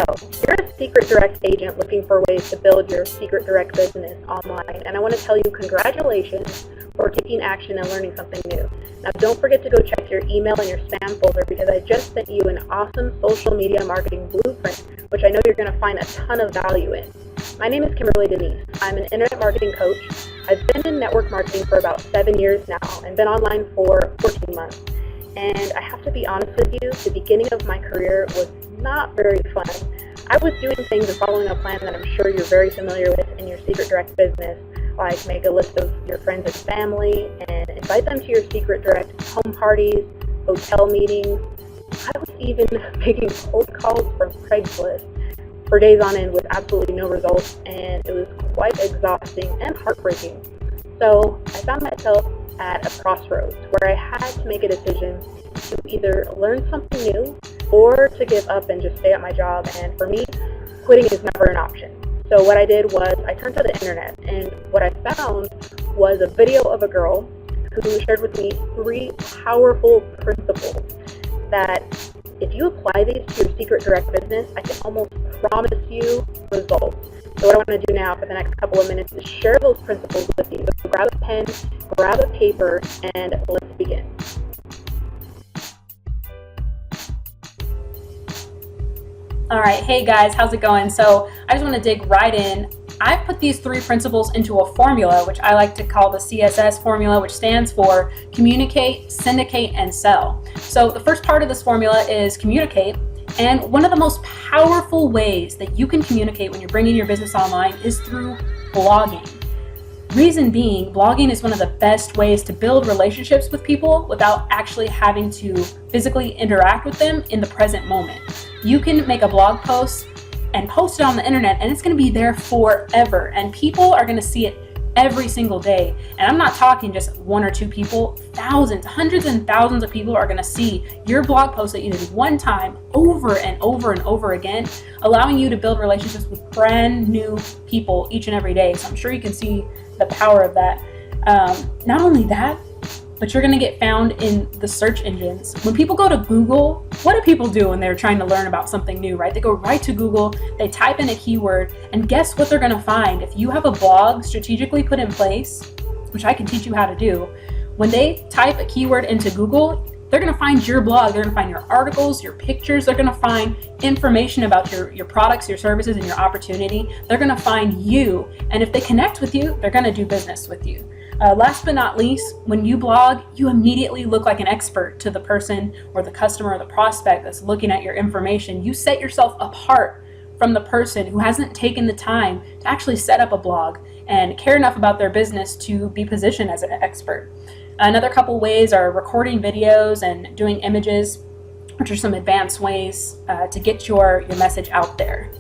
You're a Seacret Direct agent looking for ways to build your Seacret Direct business online, and I want to tell you congratulations for taking action and learning something new. Now, don't forget to go check your email and your spam folder because I just sent you an awesome social media marketing blueprint, which I know you're going to find a ton of value in. My name is Kimberly Denise. I'm an internet marketing coach. I've been in network marketing for about 7 years now and been online for 14 months. And I have to be honest with you, the beginning of my career was not very fun. I was doing things and following a plan that I'm sure you're very familiar with in your Seacret Direct business, like make a list of your friends and family and invite them to your Seacret Direct home parties, hotel meetings. I was even making cold calls from Craigslist for days on end with absolutely no results, and it was quite exhausting and heartbreaking. So I found myself at a crossroads where I had to make a decision to either learn something new or to give up and just stay at my job. And for me, quitting is never an option. So what I did was I turned to the internet, and what I found was a video of a girl who shared with me 3 powerful principles that if you apply these to your Seacret Direct business, I can almost promise you results. So what I want to do now for the next couple of minutes is share those principles with you. So grab a pen, grab a paper, and let's begin. All right, hey guys, how's it going? So I just want to dig right in. I've put these 3 principles into a formula, which I like to call the CSS formula, which stands for communicate, syndicate, and sell. So the first part of this formula is communicate. And one of the most powerful ways that you can communicate when you're bringing your business online is through blogging. Reason being, blogging is one of the best ways to build relationships with people without actually having to physically interact with them in the present moment. You can make a blog post and post it on the internet, and it's going to be there forever, and people are going to see it every single day. And I'm not talking just 1 or 2 people, thousands, hundreds and thousands of people are going to see your blog post that you did one time over and over and over again, allowing you to build relationships with brand new people each and every day. So I'm sure you can see the power of that. Not only that, but you're going to get found in the search engines. When people go to Google, what do people do when they're trying to learn about something new, right? They go right to Google, they type in a keyword, and guess what they're going to find? If you have a blog strategically put in place, which I can teach you how to do, when they type a keyword into Google, they're going to find your blog, they're going to find your articles, your pictures, they're going to find information about your products, your services, and your opportunity. They're going to find you, and if they connect with you, they're going to do business with you. Last but not least, when you blog, you immediately look like an expert to the person or the customer or the prospect that's looking at your information. You set yourself apart from the person who hasn't taken the time to actually set up a blog and care enough about their business to be positioned as an expert. Another couple ways are recording videos and doing images, which are some advanced ways to get your message out there.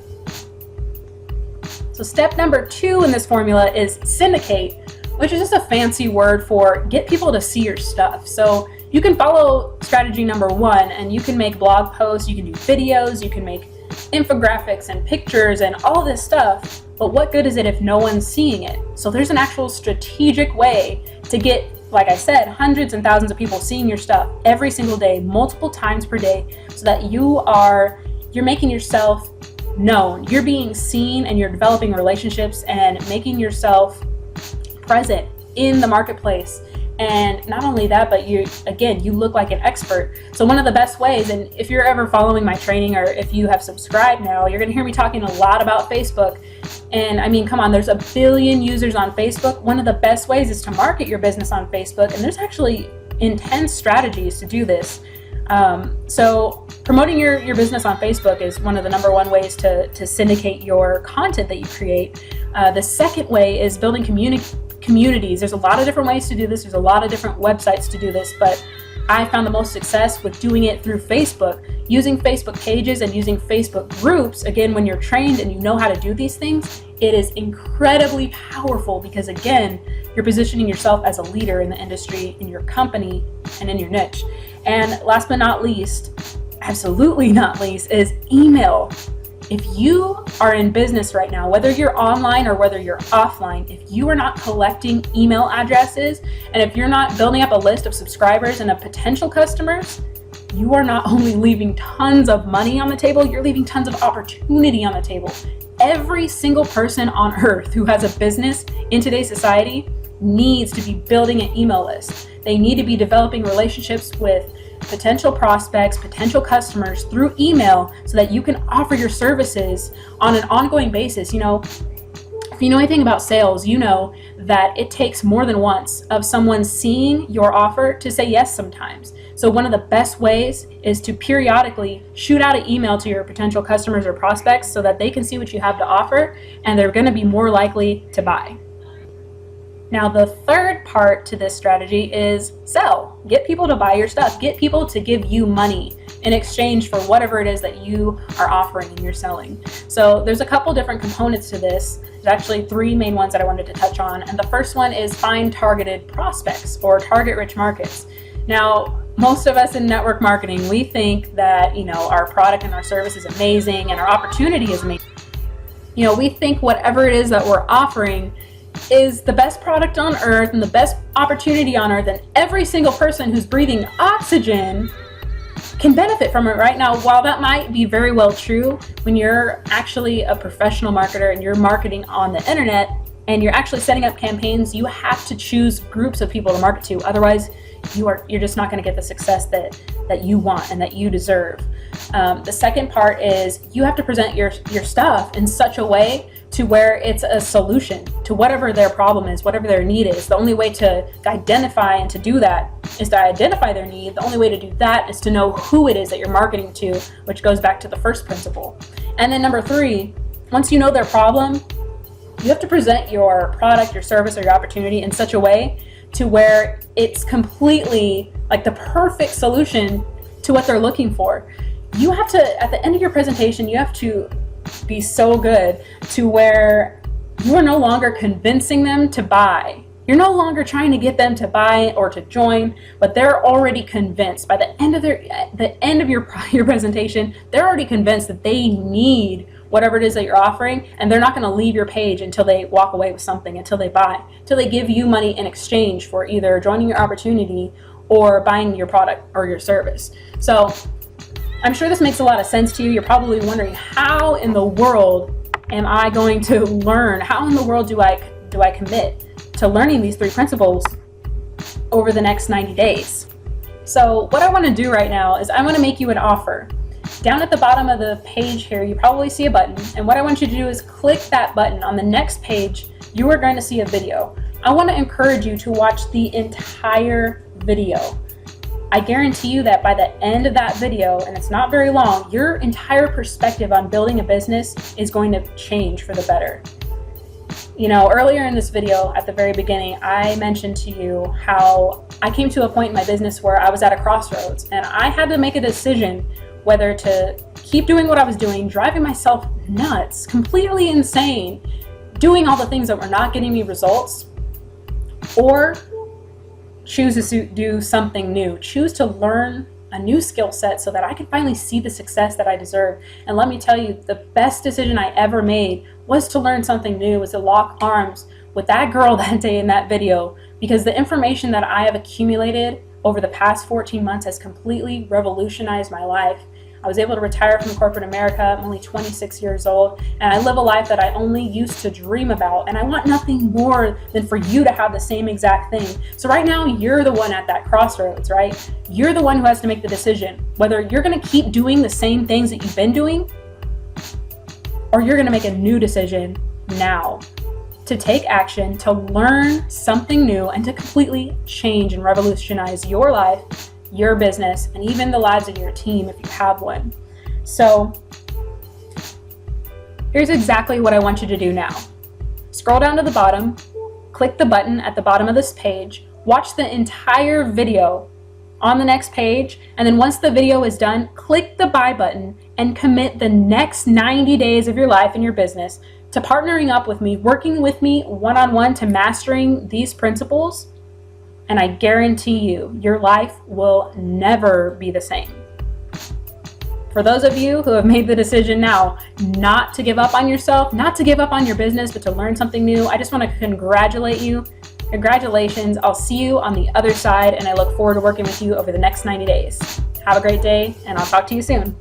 So step number 2 in this formula is syndicate, which is just a fancy word for get people to see your stuff. So you can follow strategy number 1 and you can make blog posts, you can do videos, you can make infographics and pictures and all this stuff, but what good is it if no one's seeing it? So there's an actual strategic way to get, like I said, hundreds and thousands of people seeing your stuff every single day, multiple times per day, so that you're making yourself known. You're being seen and you're developing relationships and making yourself present in the marketplace. And not only that, but you look like an expert. So one of the best ways, and if you're ever following my training or if you have subscribed now, you're going to hear me talking a lot about Facebook. And I mean, come on, there's 1 billion users on Facebook. One of the best ways is to market your business on Facebook. And there's actually intense strategies to do this. So promoting your business on Facebook is one of the number 1 ways to syndicate your content that you create. The second way is building communities. There's a lot of different ways to do this. There's a lot of different websites to do this, but I found the most success with doing it through Facebook, using Facebook pages and using Facebook groups. Again, when you're trained and you know how to do these things, it is incredibly powerful because, again, you're positioning yourself as a leader in the industry, in your company, and in your niche. And last but not least, absolutely not least, is email. If you are in business right now, whether you're online or whether you're offline, if you are not collecting email addresses and if you're not building up a list of subscribers and of potential customers, you are not only leaving tons of money on the table, you're leaving tons of opportunity on the table. Every single person on earth who has a business in today's society needs to be building an email list. They need to be developing relationships with potential prospects, potential customers through email so that you can offer your services on an ongoing basis. You know, if you know anything about sales, you know that it takes more than once of someone seeing your offer to say yes sometimes. So one of the best ways is to periodically shoot out an email to your potential customers or prospects so that they can see what you have to offer and they're going to be more likely to buy. Now, the third part to this strategy is sell. Get people to buy your stuff. Get people to give you money in exchange for whatever it is that you are offering and you're selling. So there's a couple different components to this. There's actually three main ones that I wanted to touch on. And the first one is find targeted prospects or target rich markets. Now, most of us in network marketing, we think that, you know, our product and our service is amazing and our opportunity is amazing. You know, we think whatever it is that we're offering is the best product on earth and the best opportunity on earth, and every single person who's breathing oxygen can benefit from it right now. While that might be very well true, when you're actually a professional marketer and you're marketing on the internet and you're actually setting up campaigns, you have to choose groups of people to market to. Otherwise, you're just not going to get the success that you want and that you deserve. The second part is you have to present your stuff in such a way to where it's a solution to whatever their problem is, whatever their need is. The only way to identify and to do that is to identify their need. The only way to do that is to know who it is that you're marketing to, which goes back to the first principle. And then number three, once you know their problem, you have to present your product, your service, or your opportunity in such a way to where it's completely like the perfect solution to what they're looking for. You have to, at the end of your presentation, you have to be so good to where you are no longer convincing them to buy. You're no longer trying to get them to buy or to join, but they're already convinced. By the end of your presentation, they're already convinced that they need whatever it is that you're offering, and they're not going to leave your page until they walk away with something, until they buy, until they give you money in exchange for either joining your opportunity or buying your product or your service. So I'm sure this makes a lot of sense to you. You're probably wondering, how in the world am I going to learn? How in the world do I commit to learning these three principles over the next 90 days? So what I want to do right now is I want to make you an offer. Down at the bottom of the page here, you probably see a button. And what I want you to do is click that button. On the next page, you are going to see a video. I want to encourage you to watch the entire video. I guarantee you that by the end of that video, and it's not very long, your entire perspective on building a business is going to change for the better. You know, earlier in this video, at the very beginning, I mentioned to you how I came to a point in my business where I was at a crossroads and I had to make a decision whether to keep doing what I was doing, driving myself nuts, completely insane, doing all the things that were not getting me results, or choose to do something new, choose to learn a new skill set so that I could finally see the success that I deserve. And let me tell you, the best decision I ever made was to learn something new, was to lock arms with that girl that day in that video, because the information that I have accumulated over the past 14 months has completely revolutionized my life. I was able to retire from corporate America. I'm only 26 years old, and I live a life that I only used to dream about, and I want nothing more than for you to have the same exact thing. So right now, you're the one at that crossroads, right? You're the one who has to make the decision whether you're going to keep doing the same things that you've been doing, or you're going to make a new decision now to take action, to learn something new, and to completely change and revolutionize your life, your business, and even the lives of your team if you have one. So here's exactly what I want you to do now. Scroll down to the bottom, click the button at the bottom of this page, watch the entire video on the next page, and then once the video is done, click the buy button and commit the next 90 days of your life and your business to partnering up with me, working with me one-on-one to mastering these principles. And I guarantee you, your life will never be the same. For those of you who have made the decision now not to give up on yourself, not to give up on your business, but to learn something new, I just want to congratulate you. Congratulations. I'll see you on the other side, and I look forward to working with you over the next 90 days. Have a great day, and I'll talk to you soon.